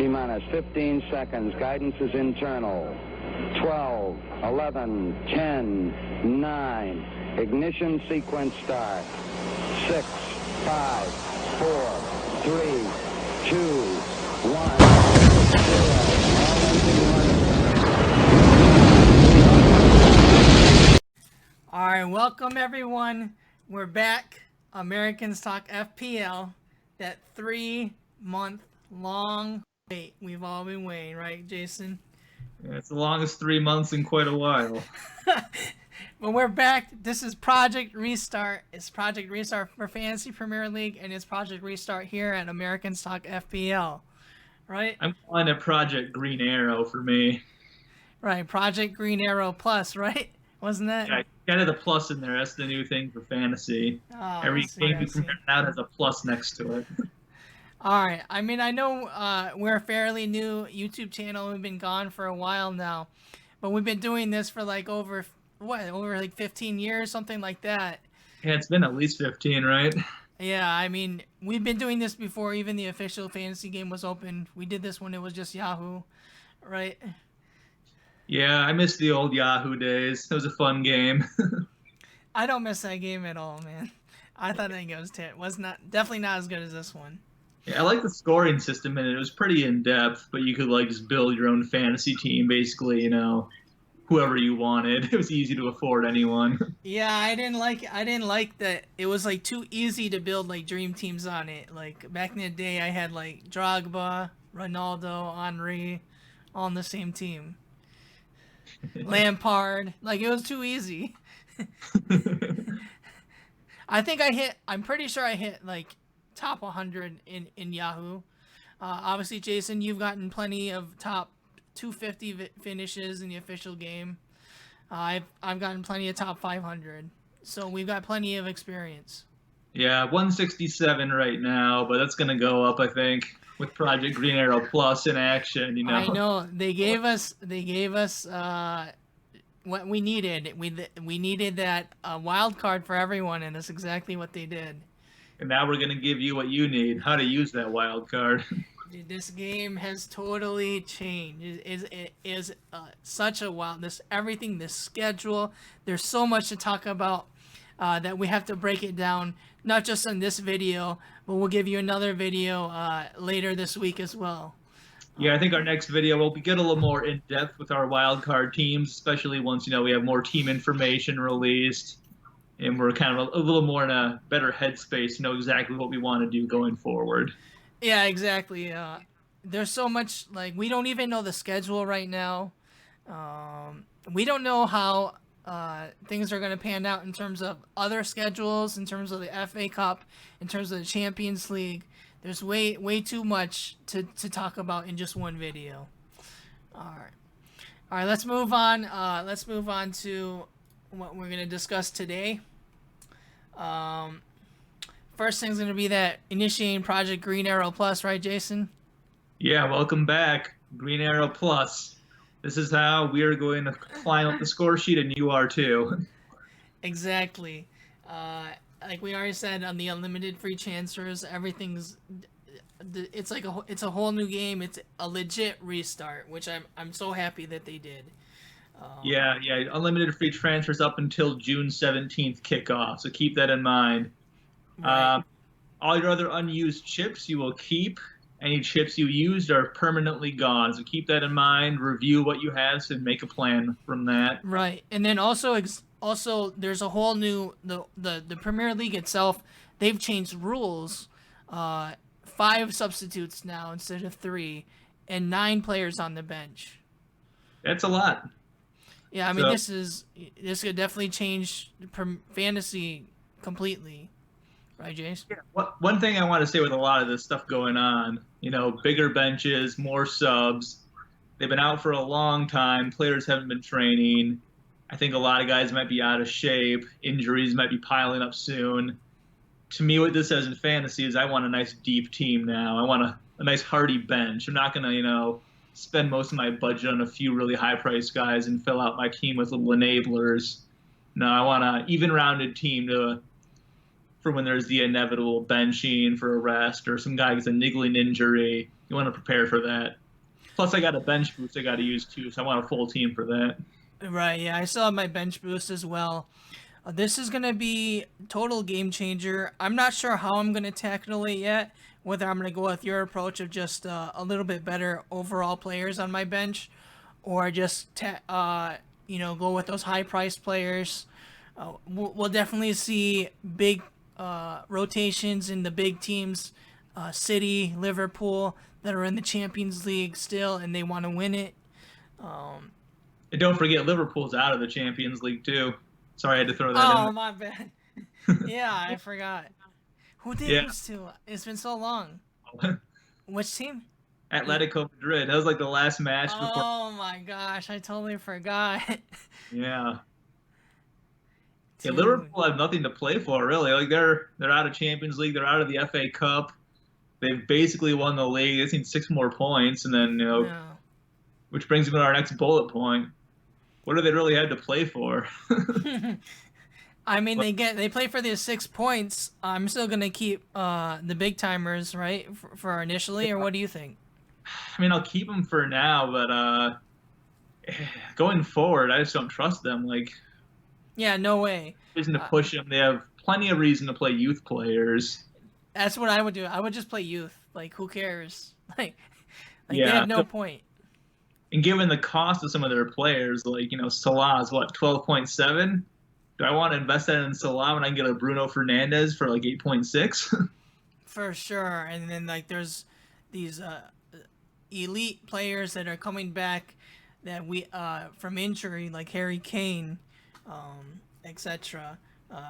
T-minus 15 seconds. Guidance is internal. 12, 11, 10, 9. Ignition sequence start. 6, 5, 4, 3, 2, 1, 0. All right, welcome everyone. We're back. Americans Talk FPL. That 3-month long wait we've all been waiting, right, Jason? Yeah, it's the longest 3 months in quite a while. But we're back. This is Project Restart. It's Project Restart for Fantasy Premier League, and it's Project Restart here at Americans Talk FPL, right? I'm calling it Project Green Arrow for me. Right, Project Green Arrow Plus, right? Wasn't that? Yeah, I added a plus in there. That's the new thing for fantasy. Oh, Every game you compare out has a plus next to it. All right. I mean, I know we're a fairly new YouTube channel. We've been gone for a while now, but we've been doing this for like over 15 years, something like that. Yeah, it's been at least 15, right? Yeah, I mean, we've been doing this before even the official fantasy game was open. We did this when it was just Yahoo, right? Yeah, I miss the old Yahoo days. It was a fun game. I don't miss that game at all, man. I thought that game was definitely not as good as this one. Yeah, I like the scoring system in it. It was pretty in depth, but you could like just build your own fantasy team, basically. You know, whoever you wanted. It was easy to afford anyone. Yeah, I didn't like that it was like too easy to build like dream teams on it. Like back in the day, I had like Drogba, Ronaldo, Henry, all on the same team. Lampard, like it was too easy. I'm pretty sure I hit like top 100 in Yahoo. Obviously, Jason, you've gotten plenty of top 250 finishes in the official game. I've gotten plenty of top 500, so we've got plenty of experience. Yeah, 167 right now, but that's gonna go up, I think, with Project Green Arrow Plus in action. You know, I know they gave us what we needed. We needed that wild card for everyone, and that's exactly what they did. And now we're gonna give you what you need: how to use that wild card. Dude, this game has totally changed. It is such a wild. This schedule. There's so much to talk about that we have to break it down. Not just in this video, but we'll give you another video later this week as well. Yeah, I think our next video will get a little more in depth with our wild card teams, especially once we have more team information released. And we're kind of a little more in a better headspace to know exactly what we want to do going forward. Yeah, exactly. There's so much, like, we don't even know the schedule right now. We don't know how things are going to pan out in terms of other schedules, in terms of the FA Cup, in terms of the Champions League. There's way too much to talk about in just one video. All right, let's move on. Let's move on to what we're going to discuss today. First thing's going to be that initiating Project Green Arrow Plus, right, Jason? Yeah, welcome back, Green Arrow Plus. This is how we are going to climb up the score sheet, and you are too. Exactly. Like we already said on the unlimited free transfers, it's a whole new game. It's a legit restart, which I'm so happy that they did. Yeah, unlimited free transfers up until June 17th kickoff, so keep that in mind. Right. All your other unused chips you will keep. Any chips you used are permanently gone, so keep that in mind. Review what you have and make a plan from that. Right, and then also there's a whole new the Premier League itself. They've changed rules. 5 substitutes now instead of 3, and 9 players on the bench. That's a lot. Yeah, I mean this could definitely change fantasy completely. Right, Jace? Yeah. One thing I want to say with a lot of this stuff going on, bigger benches, more subs. They've been out for a long time. Players haven't been training. I think a lot of guys might be out of shape. Injuries might be piling up soon. To me, what this says in fantasy is I want a nice deep team now. I want a nice hardy bench. I'm not going to, spend most of my budget on a few really high-priced guys and fill out my team with little enablers. No, I want an even-rounded team for when there's the inevitable benching for a rest or some guy gets a niggling injury. You want to prepare for that. Plus, I got a bench boost I got to use too, so I want a full team for that. Right, yeah, I still have my bench boost as well. This is going to be total game changer. I'm not sure how I'm going to tackle it yet, whether I'm going to go with your approach of just a little bit better overall players on my bench, or just go with those high-priced players. We'll definitely see big rotations in the big teams, City, Liverpool, that are in the Champions League still, and they want to win it. And don't forget, Liverpool's out of the Champions League too. Sorry, I had to throw that in. Oh, my bad. Yeah, I forgot. Who did lose to? It's been so long. Which team? Atletico Madrid. That was like the last match before. Oh my gosh, I totally forgot. Yeah. Yeah, Dude. Liverpool have nothing to play for, really. Like they're out of Champions League, they're out of the FA Cup. They've basically won the league. They need 6 more points, and then which brings me to our next bullet point. What do they really have to play for? I mean, they play for the 6 points. I'm still gonna keep the big timers, right, for initially, or what do you think? I mean, I'll keep them for now, but going forward, I just don't trust them. Like, yeah, no way. Reason to push them. They have plenty of reason to play youth players. That's what I would do. I would just play youth. Like, who cares? Like they Yeah. have no point. And given the cost of some of their players, like, Salah's what, 12.7? Do I want to invest that in Salah when I can get a Bruno Fernandes for like 8.6? For sure. And then like there's these elite players that are coming back that we from injury, like Harry Kane, etc.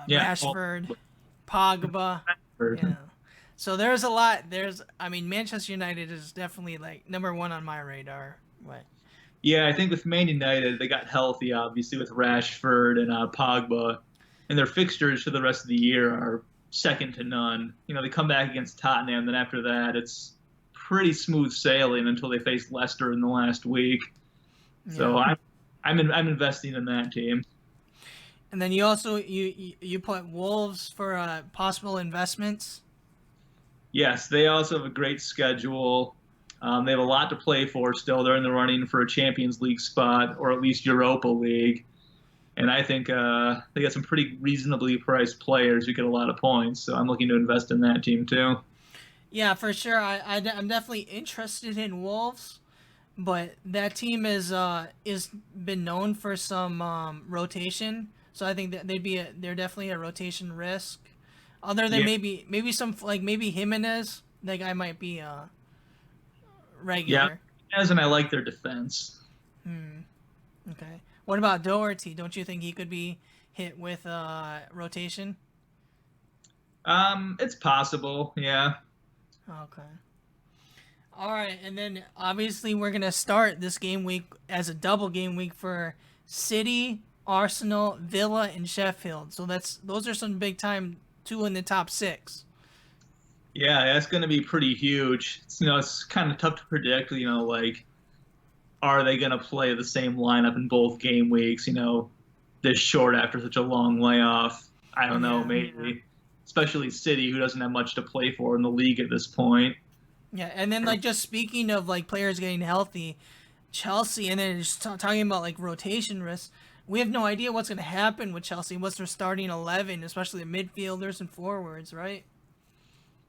Rashford, Pogba. Yeah. So there's a lot. Manchester United is definitely like number 1 on my radar. Right. Yeah, I think with Man United, they got healthy, obviously, with Rashford and Pogba. And their fixtures for the rest of the year are second to none. They come back against Tottenham, then after that, it's pretty smooth sailing until they face Leicester in the last week. Yeah. So I'm investing in that team. And then you also you put Wolves for possible investments. Yes, they also have a great schedule. They have a lot to play for still. They're in the running for a Champions League spot, or at least Europa League. And I think they got some pretty reasonably priced players who get a lot of points. So I'm looking to invest in that team too. Yeah, for sure. I'm definitely interested in Wolves, but that team is been known for some rotation. So I think that they're definitely a rotation risk. Other than maybe some maybe Jimenez, that guy might be regular. Yeah, and I like their defense. Okay. What about Doherty? Don't you think he could be hit with rotation? It's possible, yeah. Okay. All right, and then obviously we're gonna start this game week as a double game week for City, Arsenal, Villa, and Sheffield. So those are some big time 2 in the top 6. Yeah, that's going to be pretty huge. It's kind of tough to predict. Are they going to play the same lineup in both game weeks? This short after such a long layoff. I don't know, maybe. Especially City, who doesn't have much to play for in the league at this point. Yeah, and then just speaking of players getting healthy, Chelsea, and then just talking about rotation risks. We have no idea what's going to happen with Chelsea. What's their starting 11, especially the midfielders and forwards, right?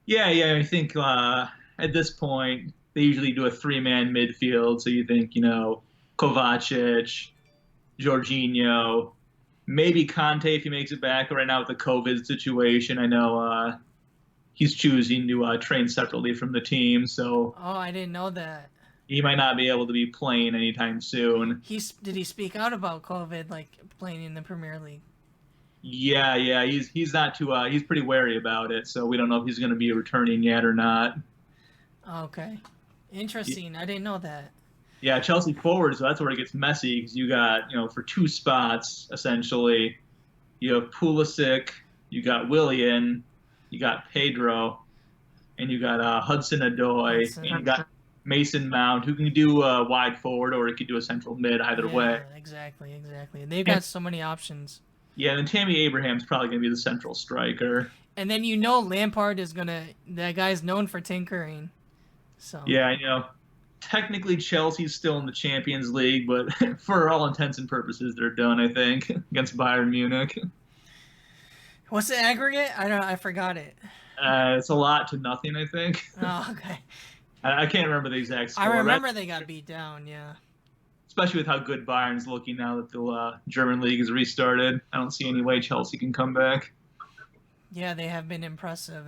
Yeah. I think at this point they usually do a 3-man midfield. So you think Kovacic, Jorginho, maybe Conte if he makes it back. Right now with the COVID situation, I know he's choosing to train separately from the team. So I didn't know that. He might not be able to be playing anytime soon. Did he speak out about COVID, playing in the Premier League? Yeah. He's not too. He's pretty wary about it. So we don't know if he's going to be returning yet or not. Okay, interesting. Yeah. I didn't know that. Yeah, Chelsea forwards. So that's where it gets messy because you got for 2 spots essentially. You have Pulisic, you got Willian, you got Pedro, and you got Hudson-Odoi, and you got Mason Mount, who can do a wide forward or he could do a central mid either way. Exactly. They've got so many options. Yeah, and then Tammy Abraham's probably going to be the central striker. And then Lampard is that guy's known for tinkering. So Yeah, technically Chelsea's still in the Champions League, but for all intents and purposes, they're done, I think, against Bayern Munich. what's the aggregate? I forgot it. It's a lot to nothing, I think. Oh, okay. I can't remember the exact score. I remember they got beat down, yeah. Especially with how good Bayern's looking now that the German league has restarted. I don't see any way Chelsea can come back. Yeah, they have been impressive,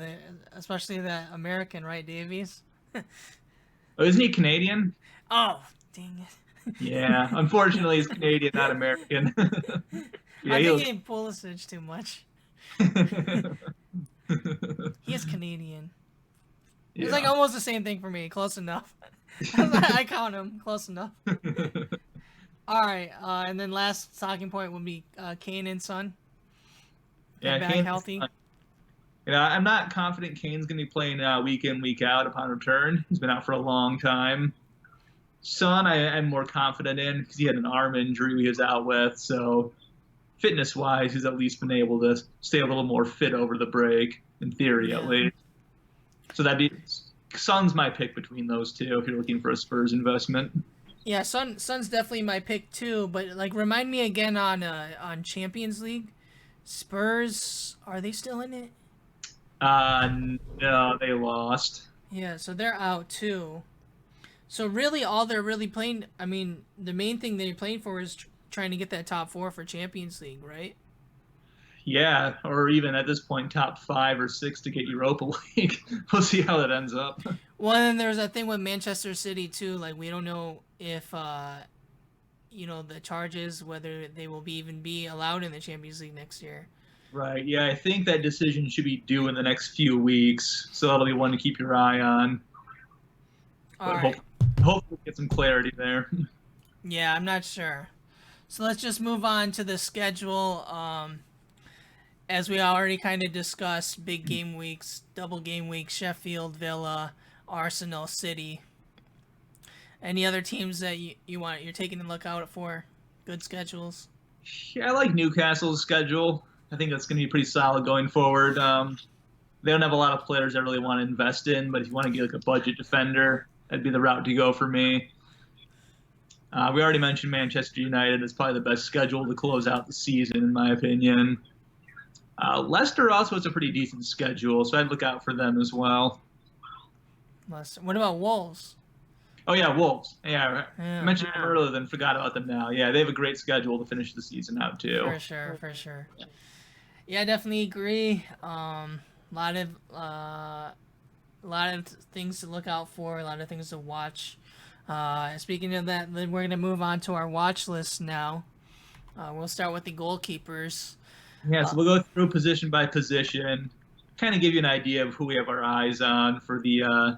especially that American, right, Davies? Oh, isn't he Canadian? Oh, dang it. Yeah, unfortunately, he's Canadian, not American. Yeah, I'm thinking Pulisic too much. He is Canadian. Yeah. It's like almost the same thing for me. Close enough. I count him. Close enough. All right, and then last talking point would be Kane and Son. Yeah, back Kane's healthy. I'm not confident Kane's going to be playing week in, week out upon return. He's been out for a long time. Son, I'm more confident in because he had an arm injury he was out with. So fitness-wise, he's at least been able to stay a little more fit over the break, in theory at least. So Son's my pick between those two if you're looking for a Spurs investment. Yeah, Son's definitely my pick too. But like, remind me again on Champions League, Spurs, are they still in it? No, they lost. Yeah, so they're out too. So really, all they're really playing, I mean, the main thing they're playing for is trying to get that top 4 for Champions League, right? Yeah, or even at this point, top 5 or 6 to get Europa League. We'll see how that ends up. Well, and there's that thing with Manchester City too. Like, we don't know if the charges, whether they will even be allowed in the Champions League next year. Right. Yeah, I think that decision should be due in the next few weeks, so that'll be one to keep your eye on. Hopefully get some clarity there. Yeah, I'm not sure. So let's just move on to the schedule. As we already kind of discussed, big game weeks, double game weeks, Sheffield, Villa, Arsenal, City. Any other teams that you're taking a look out for? Good schedules? Yeah, I like Newcastle's schedule. I think that's going to be pretty solid going forward. They don't have a lot of players I really want to invest in, but if you want to get like a budget defender, that'd be the route to go for me. We already mentioned Manchester United. It's probably the best schedule to close out the season, in my opinion. Leicester also has a pretty decent schedule, so I'd look out for them as well. Leicester. What about Wolves? Oh, yeah, Wolves. Yeah, I mentioned them earlier, then forgot about them now. Yeah, they have a great schedule to finish the season out, too. For sure. Yeah, I definitely agree. A lot of things to look out for, a lot of things to watch. Speaking of that, then we're going to move on to our watch list now. We'll start with the goalkeepers. Yeah, so we'll go through position by position, kind of give you an idea of who we have our eyes on for the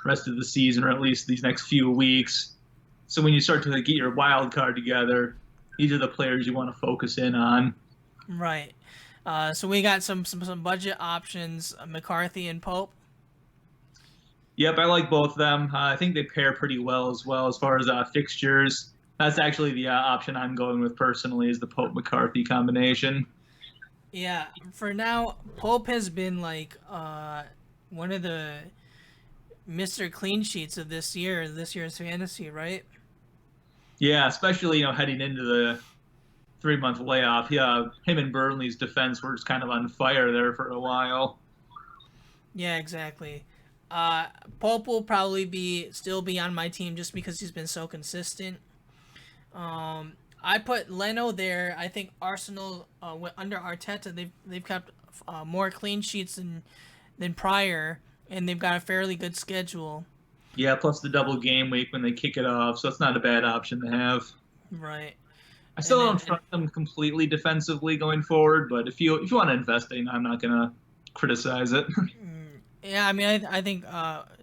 rest of the season, or at least these next few weeks. So when you start to get your wild card together, these are the players you want to focus in on. Right. So we got some budget options, McCarthy and Pope. Yep, I like both of them. I think they pair pretty well as far as fixtures. That's actually the option I'm going with personally, is the Pope-McCarthy combination. Yeah, for now, Pope has been like one of the Mr. Clean Sheets of this year's fantasy, right? Yeah, especially heading into the 3-month layoff. Yeah, him and Burnley's defense were just kind of on fire there for a while. Yeah, exactly. Pope will probably still be on my team just because he's been so consistent. I put Leno there. I think Arsenal under Arteta, they've kept more clean sheets than prior, and they've got a fairly good schedule. Yeah, plus the double game week when they kick it off, so it's not a bad option to have. Right. I still don't trust them completely defensively going forward, but if you want to invest in, I'm not gonna criticize it. Yeah, I mean, I think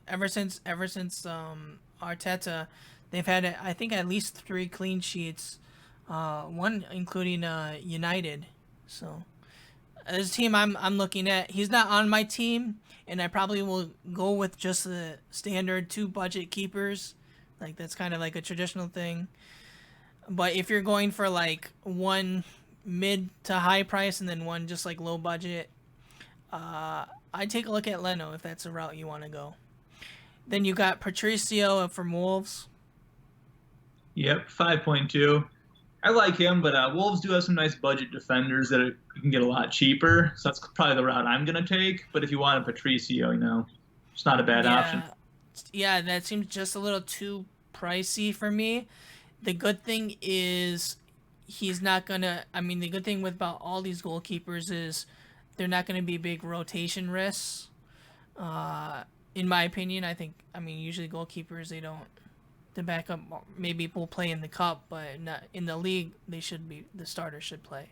ever since Arteta, they've had I think at least 3 clean sheets, one including United. So this team I'm looking at, he's not on my team, and I probably will go with just the standard 2 budget keepers. Like, that's kind of like a traditional thing. But if you're going for like one mid to high price and then one just like low budget, I'd take a look at Leno if that's the route you want to go. Then you got Patricio from Wolves. Yep, 5.2. I like him, but Wolves do have some nice budget defenders that you can get a lot cheaper. So that's probably the route I'm going to take. But if you want a Patricio, it's not a bad option. Yeah, that seems just a little too pricey for me. The good thing is he's not going to... I mean, the good thing about all these goalkeepers is they're not going to be big rotation risks. In my opinion, usually goalkeepers, they don't... The backup maybe will play in the cup, but not in the league. The starter should play.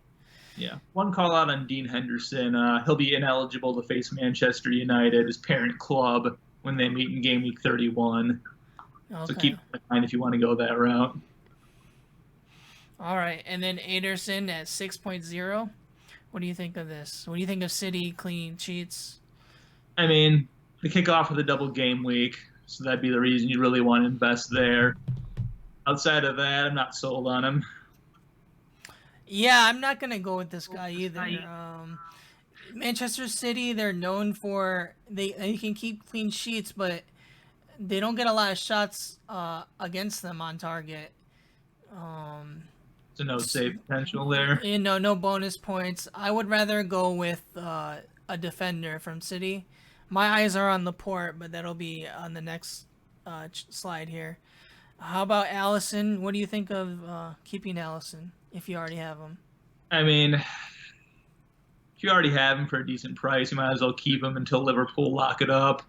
Yeah. One call out on Dean Henderson. He'll be ineligible to face Manchester United, his parent club, when they meet in Gameweek 31. Okay. So keep in mind if you want to go that route. All right, and then Ederson at 6.0. What do you think of this? What do you think of City clean sheets? I mean, they kick off with a double game week. So that'd be the reason you really want to invest there. Outside of that, I'm not sold on him. Yeah, I'm not going to go with this guy either. Manchester City, they're known for... They can keep clean sheets, but they don't get a lot of shots against them on target. So no save potential there? No bonus points. I would rather go with a defender from City. My eyes are on Laporte, but that'll be on the next slide here. How about Allison? What do you think of keeping Allison if you already have him? I mean, if you already have him for a decent price, you might as well keep him until Liverpool lock it up.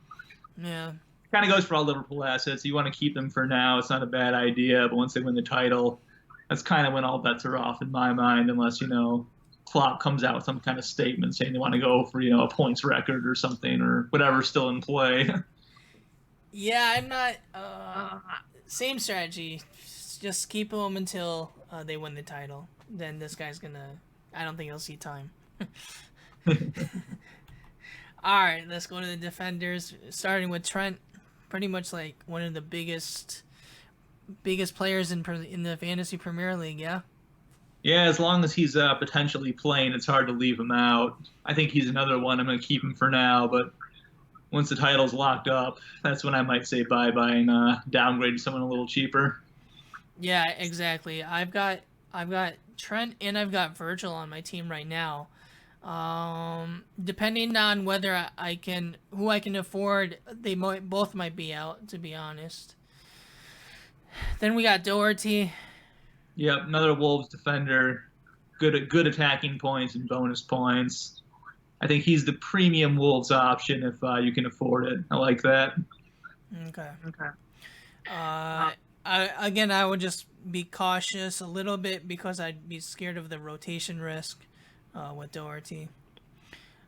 Yeah. Kind of goes for all Liverpool assets. You want to keep them for now. It's not a bad idea, but once they win the title, that's kind of when all bets are off in my mind, unless, Klopp comes out with some kind of statement saying they want to go for, a points record or something or whatever's still in play. Yeah, I'm not... same strategy. Just keep them until they win the title. Then this guy's gonna... I don't think he'll see time. Alright, let's go to the defenders. Starting with Trent. Pretty much like one of the biggest players in the Fantasy Premier League, yeah? Yeah, as long as he's potentially playing, it's hard to leave him out. I think he's another one. I'm going to keep him for now, but once the title's locked up, that's when I might say bye-bye and downgrade to someone a little cheaper. Yeah, exactly. I've got Trent and I've got Virgil on my team right now. Depending on whether who I can afford, they both might be out, to be honest. Then we got Doherty. Yep, another Wolves defender, good attacking points and bonus points. I think he's the premium Wolves option if you can afford it. I like that. Okay. I would just be cautious a little bit because I'd be scared of the rotation risk with Doherty.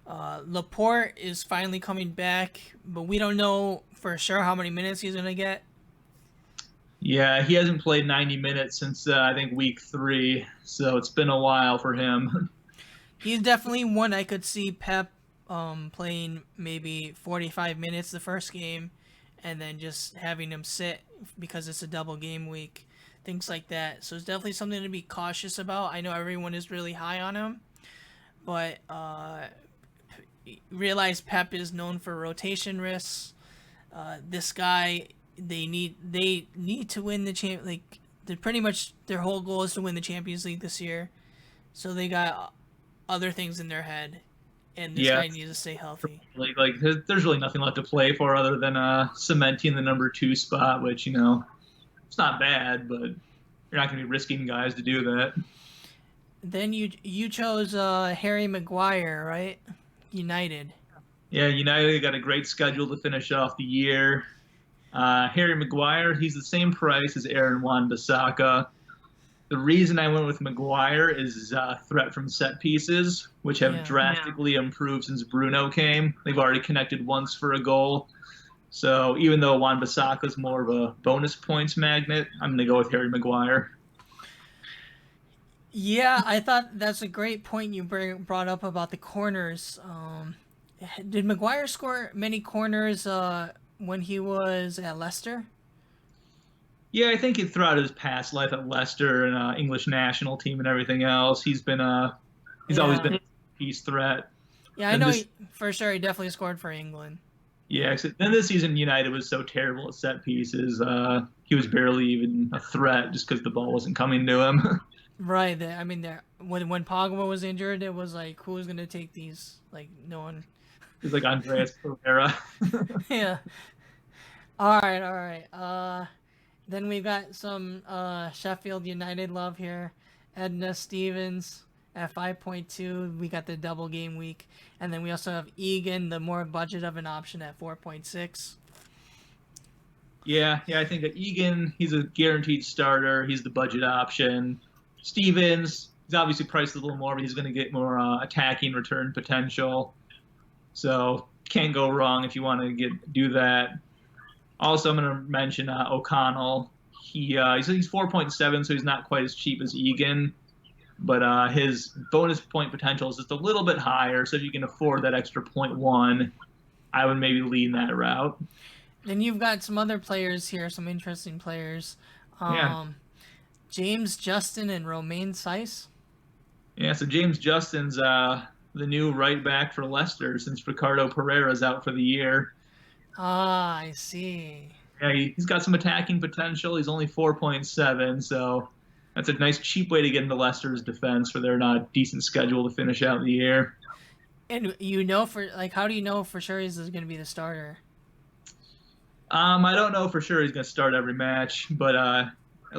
Laporte is finally coming back, but we don't know for sure how many minutes he's going to get. Yeah, he hasn't played 90 minutes since, I think, week 3, so it's been a while for him. He's definitely one I could see Pep playing maybe 45 minutes the first game and then just having him sit because it's a double game week, things like that. So it's definitely something to be cautious about. I know everyone is really high on him, but realize Pep is known for rotation risks. This guy... They need to win the pretty much their whole goal is to win the Champions League this year, so they got other things in their head, and this guy needs to stay healthy. There's really nothing left to play for other than cementing the number 2 spot, which it's not bad, but you're not going to be risking guys to do that. Then you chose Harry Maguire, right? United. Yeah, United got a great schedule to finish off the year. Harry Maguire, he's the same price as Aaron Wan-Bissaka. The reason I went with Maguire is his threat from set pieces, which have drastically improved since Bruno came. They've already connected once for a goal. So even though Wan-Bissaka is more of a bonus points magnet, I'm going to go with Harry Maguire. Yeah, I thought that's a great point you brought up about the corners. Did Maguire score many corners when he was at Leicester? Yeah, I think throughout his past life at Leicester and English national team and everything else, he's always been a peace threat. Yeah, I know for sure he definitely scored for England. Yeah, then this season United was so terrible at set pieces. He was barely even a threat just because the ball wasn't coming to him. Right. I mean, when Pogba was injured, it was like, who's gonna take these? Like, no one. He's like Andreas Pereira. Yeah. All right. All right. Then we've got some Sheffield United love here. Edna Stevens at 5.2. We got the double game week. And then we also have Egan, the more budget of an option, at 4.6. Yeah, I think that Egan, he's a guaranteed starter. He's the budget option. Stevens, he's obviously priced a little more, but he's going to get more attacking return potential. So can't go wrong if you want to do that. Also, I'm going to mention O'Connell. He's 4.7, so he's not quite as cheap as Egan, but his bonus point potential is just a little bit higher. So if you can afford that extra 0.1, I would maybe lean that route. Then you've got some other players here, some interesting players. Yeah. James Justin and Romain Saiss. Yeah, so James Justin's the new right back for Leicester since Ricardo Pereira's out for the year. Ah, I see. Yeah, he's got some attacking potential. He's only 4.7, so that's a nice cheap way to get into Leicester's defense for their not decent schedule to finish out the year. And how do you know for sure he's going to be the starter? I don't know for sure he's going to start every match, but at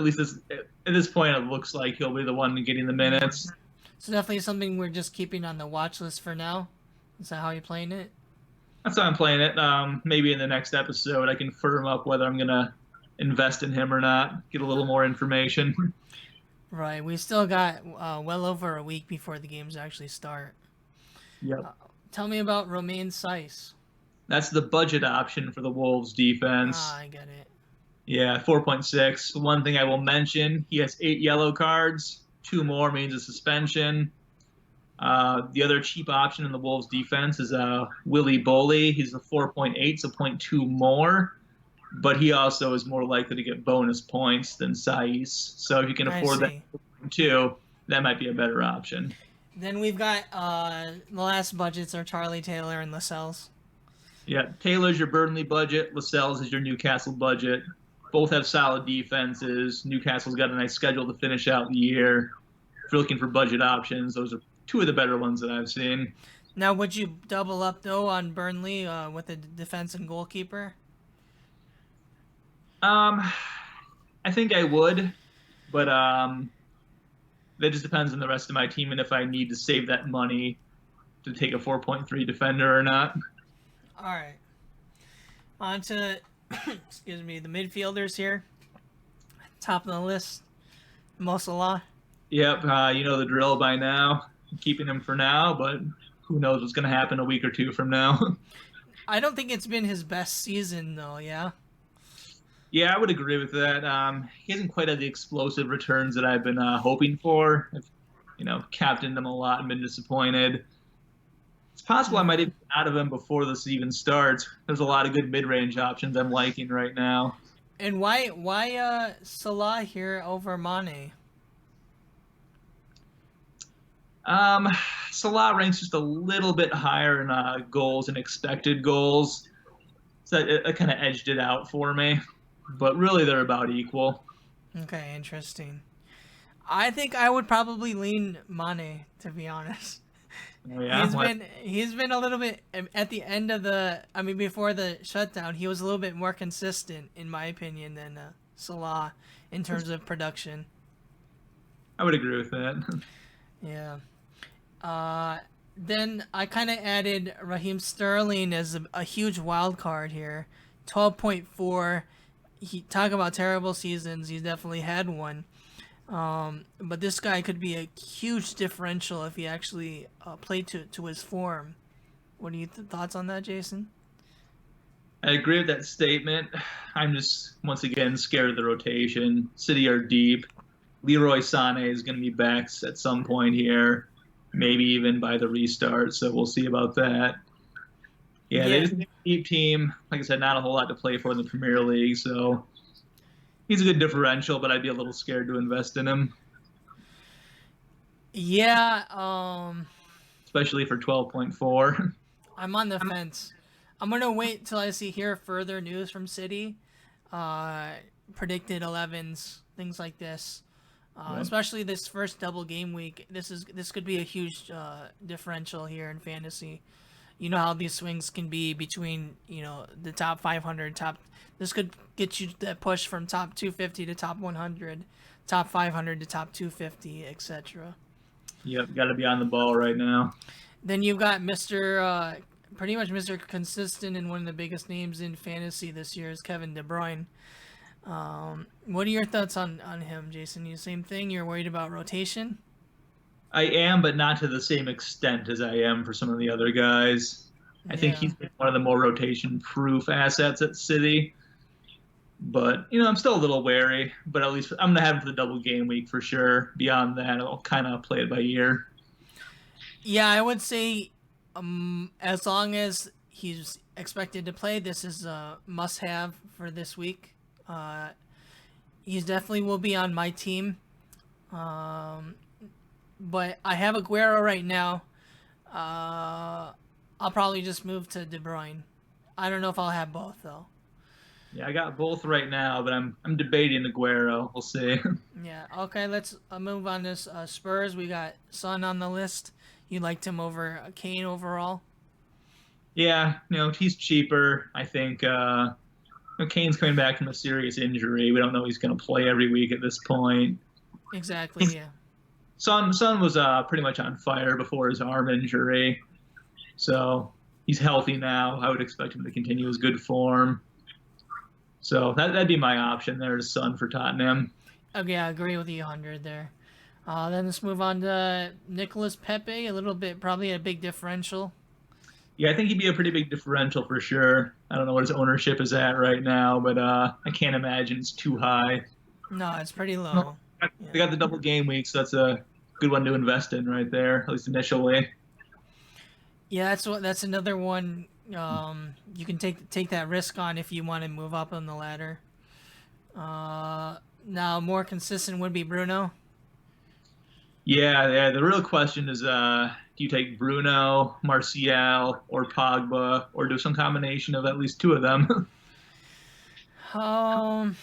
least at this point it looks like he'll be the one getting the minutes. So definitely something we're just keeping on the watch list for now. Is that how you're playing it? That's how I'm playing it. Maybe in the next episode I can firm up whether I'm going to invest in him or not, get a little more information. Right. We still got well over a week before the games actually start. Yep. Tell me about Romain Saiss. That's the budget option for the Wolves defense. Ah, I get it. Yeah, 4.6. One thing I will mention, he has 8 yellow cards. 2 more means a suspension. The other cheap option in the Wolves defense is Willy Boley. He's a 4.8, so 0.2 more. But he also is more likely to get bonus points than Saiss. So if you can afford that too, that might be a better option. Then we've got the last budgets are Charlie Taylor and Lascelles. Yeah, Taylor's your Burnley budget. Lascelles is your Newcastle budget. Both have solid defenses. Newcastle's got a nice schedule to finish out the year. If you're looking for budget options, those are 2 of the better ones that I've seen. Now, would you double up, though, on Burnley with a defense and goalkeeper? I think I would, but that just depends on the rest of my team and if I need to save that money to take a 4.3 defender or not. All right. On to, excuse me, the midfielders here. Top of the list, Mo Salah. Yep, you know the drill by now. I'm keeping him for now, but who knows what's going to happen a week or 2 from now. I don't think it's been his best season, though, yeah? Yeah, I would agree with that. He hasn't quite had the explosive returns that I've been hoping for. I've, captained him a lot and been disappointed. It's possible I might even get out of him before this even starts. There's a lot of good mid-range options I'm liking right now. And why Salah here over Mane? Salah ranks just a little bit higher in goals and expected goals. So it kind of edged it out for me. But really, they're about equal. Okay, interesting. I think I would probably lean Mane, to be honest. Oh, yeah? He's been a little bit at the end of before the shutdown, he was a little bit more consistent, in my opinion, than Salah in terms of production. I would agree with that. Yeah. Then I kind of added Raheem Sterling as a huge wild card here. 12.4. Talk about terrible seasons. He's definitely had one. But this guy could be a huge differential if he actually played to his form. What are your thoughts on that, Jason? I agree with that statement. I'm just, once again, scared of the rotation. City are deep. Leroy Sané is going to be back at some point here, maybe even by the restart, so we'll see about that. Yeah, they just need a deep team. Like I said, not a whole lot to play for in the Premier League, so he's a good differential, but I'd be a little scared to invest in him. Yeah. Especially for 12.4. I'm on the fence. I'm gonna wait till I hear further news from City, predicted 11s, things like this. Especially this first double game week. This could be a huge differential here in fantasy. You know how these swings can be between the top 500 top. This could get you that push from top 250 to top 100, top 500 to top 250, etc. Yep, got to be on the ball right now. Then you've got pretty much Mr. Consistent and one of the biggest names in fantasy this year is Kevin De Bruyne. What are your thoughts on him, Jason? You same thing? You're worried about rotation? I am, but not to the same extent as I am for some of the other guys. I think he's one of the more rotation-proof assets at City. But, I'm still a little wary. But at least I'm going to have him for the double game week for sure. Beyond that, I'll kind of play it by ear. Yeah, I would say as long as he's expected to play, this is a must-have for this week. He definitely will be on my team. But I have Aguero right now. I'll probably just move to De Bruyne. I don't know if I'll have both though. Yeah, I got both right now, but I'm debating Aguero. We'll see. Yeah. Okay. Let's move on to Spurs. We got Son on the list. You liked him over Kane overall. Yeah. He's cheaper. I think Kane's coming back from a serious injury. We don't know he's going to play every week at this point. Exactly. Yeah. Son was pretty much on fire before his arm injury. So he's healthy now. I would expect him to continue his good form. So that'd be my option there, is Son for Tottenham. Okay, I agree with you 100 there. Then let's move on to Nicolas Pepe. A little bit, probably a big differential. Yeah, I think he'd be a pretty big differential for sure. I don't know what his ownership is at right now, but I can't imagine it's too high. No, it's pretty low. They got the double game week, so that's a good one to invest in right there, at least initially. Yeah, that's another one you can take that risk on if you want to move up on the ladder. Now, more consistent would be Bruno. Yeah. The real question is, do you take Bruno, Martial, or Pogba, or do some combination of at least two of them? I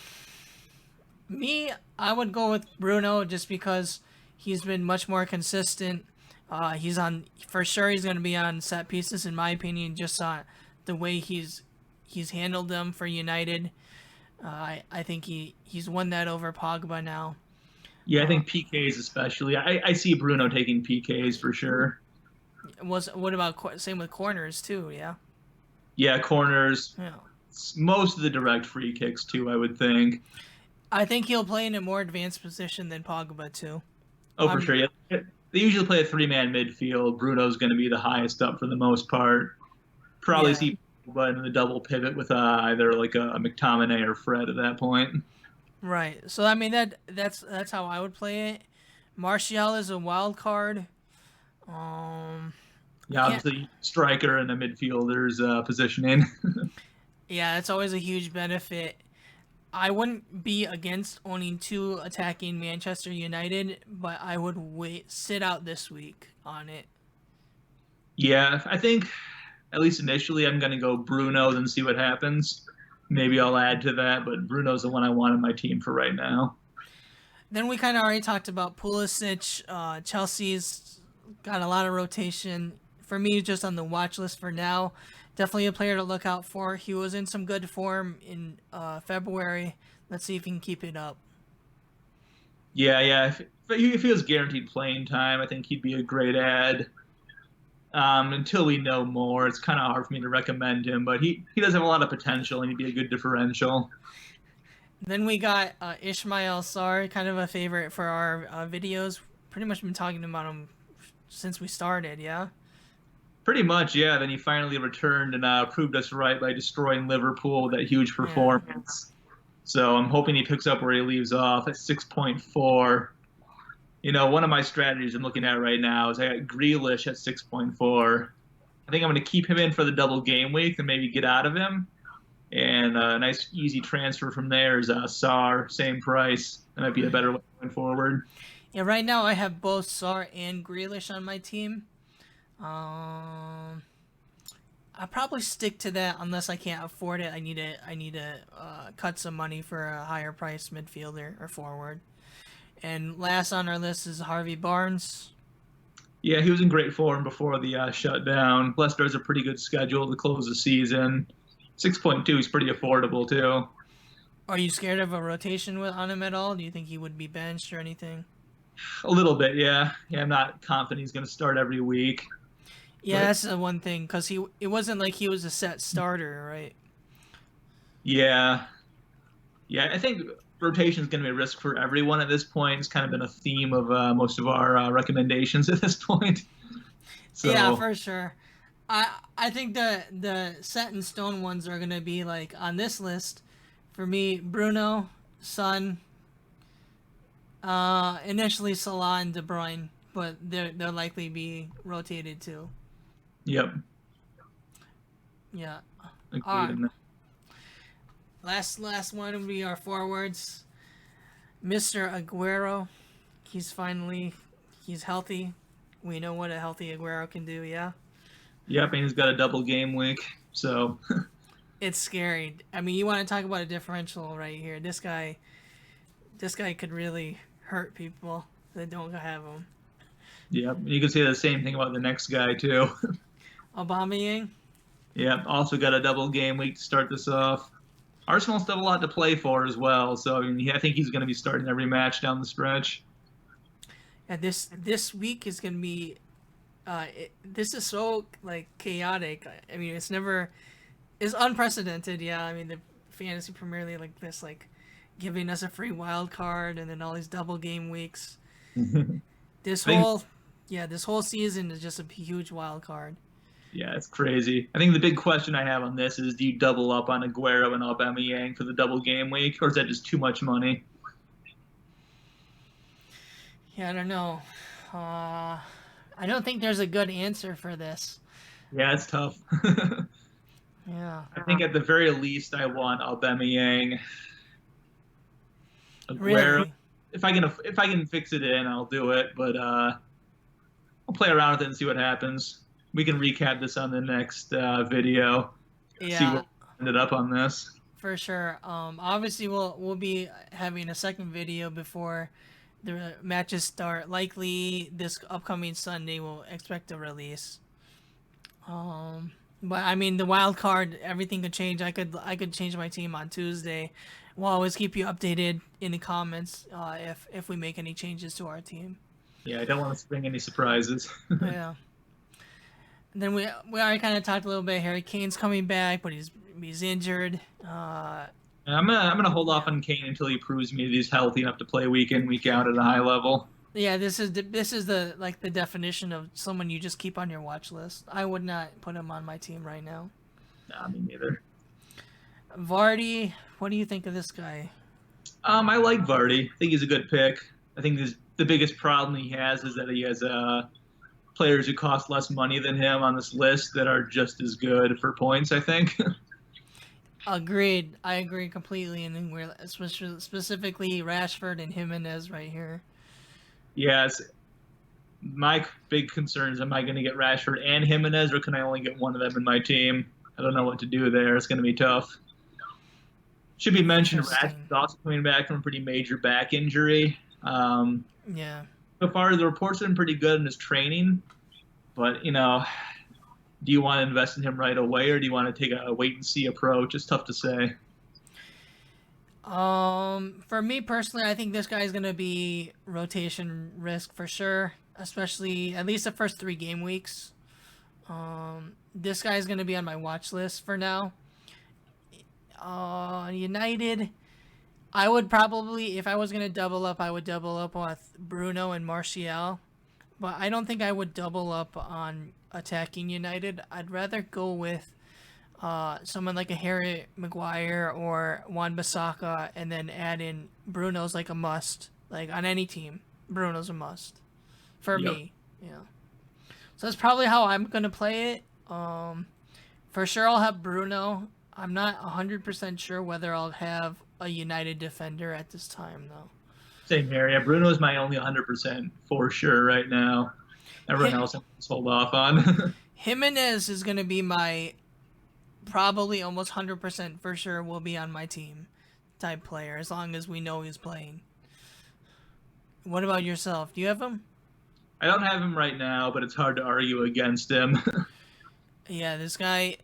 would go with Bruno just because he's been much more consistent. For sure he's going to be on set pieces, in my opinion, just on the way he's handled them for United. I think he's won that over Pogba now. Yeah, I think PKs especially. I see Bruno taking PKs for sure. What about same with corners too? Yeah. Yeah, corners. Yeah. Most of the direct free kicks too, I would think. I think he'll play in a more advanced position than Pogba too. Oh, for sure. Yeah. They usually play a three-man midfield. Bruno's going to be the highest up for the most part. Probably see Pogba in the double pivot with either like a McTominay or Fred at that point. Right. So I mean that's how I would play it. Martial is a wild card. Yeah, obviously striker and a midfielder's positioning. Yeah, it's always a huge benefit. I wouldn't be against owning two attacking Manchester United, but I would sit out this week on it. Yeah, I think at least initially I'm going to go Bruno and see what happens. Maybe I'll add to that, but Bruno's the one I want on my team for right now. Then we kind of already talked about Pulisic. Chelsea's got a lot of rotation. For me, just on the watch list for now. Definitely a player to look out for. He was in some good form in February. Let's see if he can keep it up. Yeah. If he was guaranteed playing time, I think he'd be a great add. Until we know more, it's kind of hard for me to recommend him, but he does have a lot of potential, and he'd be a good differential. Then we got Ismail Sarr, kind of a favorite for our videos. Pretty much been talking about him since we started, yeah? Pretty much, yeah. Then he finally returned and proved us right by destroying Liverpool with that huge performance. Yeah. So I'm hoping he picks up where he leaves off at 6.4. One of my strategies I'm looking at right now is I got Grealish at 6.4. I think I'm going to keep him in for the double game week and maybe get out of him. And a nice, easy transfer from there is Sarr, same price. That might be a better way going forward. Yeah, right now I have both Sarr and Grealish on my team. I I'll probably stick to that unless I can't afford it. I need to cut some money for a higher price midfielder or forward. And last on our list is Harvey Barnes. Yeah, he was in great form before the shutdown. Leicester has a pretty good schedule to close the season. 6.2 is pretty affordable too. Are you scared of a rotation on him at all? Do you think he would be benched or anything? A little bit, yeah. Yeah, I'm not confident he's going to start every week. Yeah, that's the one thing, because it wasn't like he was a set starter, right? Yeah. Yeah, I think rotation is going to be a risk for everyone at this point. It's kind of been a theme of most of our recommendations at this point. So, yeah, for sure. I think the set in stone ones are going to be like on this list. For me, Bruno, Son, initially Salah and De Bruyne, but they'll likely be rotated too. Yep. Yeah. Agreed. Last one will be our forwards. Mr. Aguero. He's healthy. We know what a healthy Aguero can do, yeah? Yep, and he's got a double game week, so... It's scary. I mean, you want to talk about a differential right here. This guy could really hurt people that don't have him. Yep, you can say the same thing about the next guy, too. Aubameyang? Yep, also got a double game week to start this off. Arsenal still have a lot to play for as well, so I think he's going to be starting every match down the stretch. Yeah, this week is going to be... this is so, chaotic. I mean, it's unprecedented, yeah. I mean, the Fantasy Premier League like this, giving us a free wild card and then all these double game weeks. This whole season is just a huge wild card. Yeah, it's crazy. I think the big question I have on this is, do you double up on Aguero and Aubameyang for the double game week, or is that just too much money? Yeah, I don't know. I don't think there's a good answer for this. Yeah, it's tough. Yeah. I think at the very least I want Aubameyang. Aguero. Really? If I can fix it in, I'll do it, but I'll play around with it and see what happens. We can recap this on the next video. Yeah. See where we ended up on this. For sure. Obviously we'll be having a second video before the matches start. Likely this upcoming Sunday we'll expect a release. But I mean, the wild card, everything could change. I could change my team on Tuesday. We'll always keep you updated in the comments if we make any changes to our team. Yeah, I don't want to spring any surprises. Yeah. And then we already kind of talked a little bit. Harry Kane's coming back, but he's injured. I'm gonna hold off on Kane until he proves me that he's healthy enough to play week in, week out at a high level. Yeah, this is the definition of someone you just keep on your watch list. I would not put him on my team right now. Nah, me neither. Vardy, what do you think of this guy? I like Vardy. I think he's a good pick. I think the biggest problem he has is that he has players who cost less money than him on this list that are just as good for points, I think. Agreed. I agree completely. And then we're specifically Rashford and Jimenez right here. Yes. My big concern is, am I going to get Rashford and Jimenez, or can I only get one of them in my team? I don't know what to do there. It's going to be tough. Should be mentioned, Rashford's also coming back from a pretty major back injury. Yeah. So far, the reports have been pretty good in his training, but, do you want to invest in him right away, or do you want to take a wait-and-see approach? It's tough to say. For me personally, I think this guy's going to be rotation risk for sure, especially at least the first 3 game weeks. This guy's going to be on my watch list for now. United, I would probably, if I was going to double up, I would double up with Bruno and Martial. But I don't think I would double up on attacking United. I'd rather go with someone like a Harry Maguire or Wan-Bissaka, and then add in Bruno's like a must. Like on any team, Bruno's a must. For me. Yeah. So that's probably how I'm going to play it. For sure I'll have Bruno. I'm not 100% sure whether I'll have a United defender at this time, though. Same here. Yeah, Bruno's my only 100% for sure right now. Everyone else I just hold off on. Jimenez is going to be my probably almost 100% for sure will be on my team type player as long as we know he's playing. What about yourself? Do you have him? I don't have him right now, but it's hard to argue against him. Yeah, this guy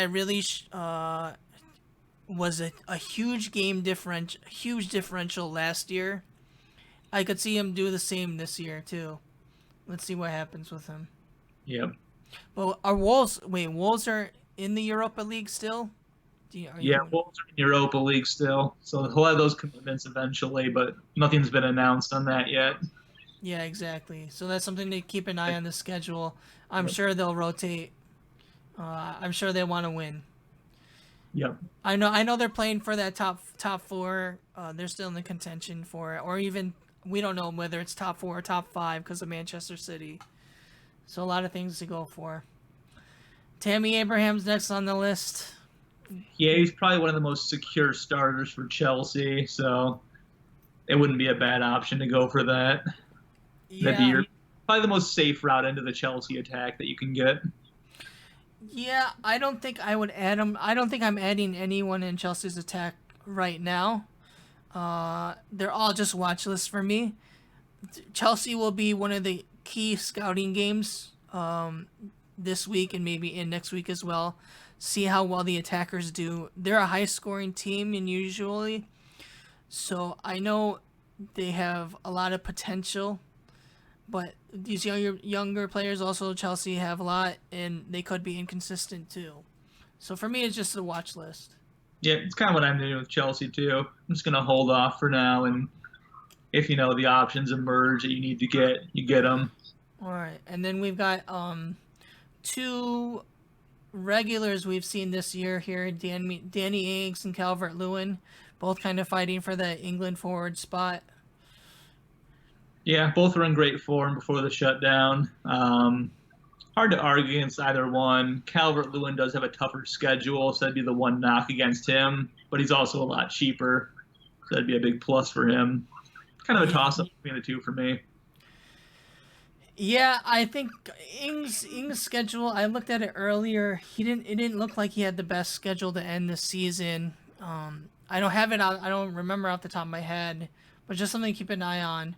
really was a huge differential last year. I could see him do the same this year too. Let's see what happens with him. Yep. Well, Wolves are in the Europa League still? Wolves are in Europa League still, so he'll have those commitments eventually, but nothing's been announced on that yet. Yeah, exactly. So that's something to keep an eye on the schedule. I'm sure they'll rotate. I'm sure they want to win. Yep. I know they're playing for that top four. They're still in the contention for it, or even we don't know whether it's top 4 or top 5 because of Manchester City. So a lot of things to go for. Tammy Abraham's next on the list. Yeah, he's probably one of the most secure starters for Chelsea, so it wouldn't be a bad option to go for that. Yeah. That'd be probably the most safe route into the Chelsea attack that you can get. Yeah, I don't think I would add him. I don't think I'm adding anyone in Chelsea's attack right now. They're all just watch lists for me. Chelsea will be one of the key scouting games this week and maybe in next week as well. See how well the attackers do. They're a high-scoring team and usually, so I know they have a lot of potential. But these younger players also Chelsea have a lot, and they could be inconsistent too. So for me, it's just a watch list. Yeah, it's kind of what I'm doing with Chelsea too. I'm just gonna hold off for now, and if the options emerge that you need to get, you get them. All right, and then we've got 2 regulars we've seen this year here: Danny Ings and Calvert Lewin, both kind of fighting for the England forward spot. Yeah, both were in great form before the shutdown. Hard to argue against either one. Calvert-Lewin does have a tougher schedule, so that'd be the one knock against him. But he's also a lot cheaper, so that'd be a big plus for him. Kind of a toss-up between the two for me. Yeah, I think Ings' schedule. I looked at it earlier. It didn't look like he had the best schedule to end the season. I don't have it out. I don't remember off the top of my head, but just something to keep an eye on.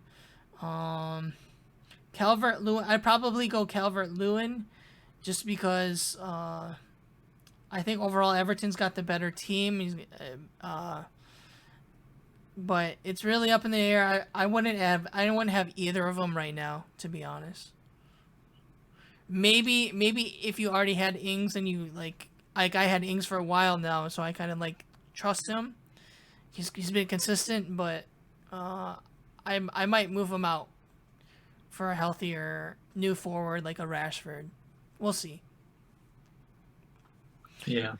Calvert-Lewin. I'd probably go Calvert-Lewin just because I think overall Everton's got the better team. But it's really up in the air. I wouldn't have either of them right now, to be honest. Maybe if you already had Ings and you like I had Ings for a while now, so I kind of trust him. He's been consistent, but I might move him out for a healthier new forward like a Rashford. We'll see. Yeah.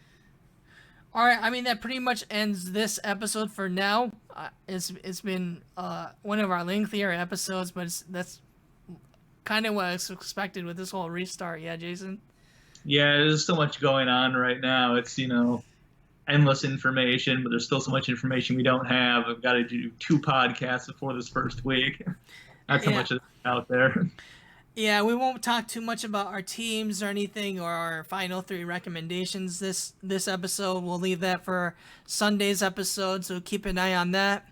All right. I mean, that pretty much ends this episode for now. It's been one of our lengthier episodes, but that's kind of what I expected with this whole restart. Yeah, Jason? Yeah, there's so much going on right now. It's, endless information, but there's still so much information we don't have. I've got to do 2 podcasts before this first week. That's how much is out there. Yeah, we won't talk too much about our teams or anything or our final 3 recommendations this episode. We'll leave that for Sunday's episode, so keep an eye on that.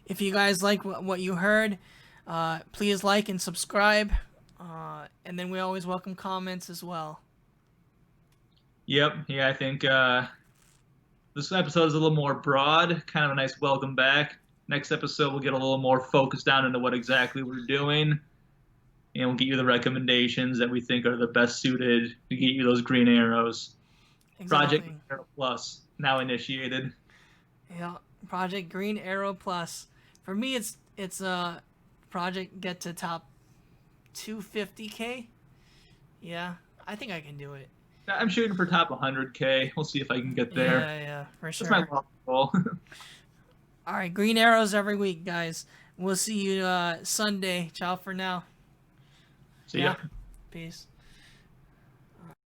If you guys like what you heard, please like and subscribe. And then we always welcome comments as well. Yep. Yeah, I think this episode is a little more broad, kind of a nice welcome back. Next episode, we'll get a little more focused down into what exactly we're doing. And we'll get you the recommendations that we think are the best suited to get you those green arrows. Exactly. Project Arrow Plus, now initiated. Yeah, Project Green Arrow Plus. For me, it's Project get to top 250K. Yeah, I think I can do it. I'm shooting for top 100K. We'll see if I can get there. Yeah, for sure. That's my goal. All right, green arrows every week, guys. We'll see you Sunday. Ciao for now. See ya. Peace.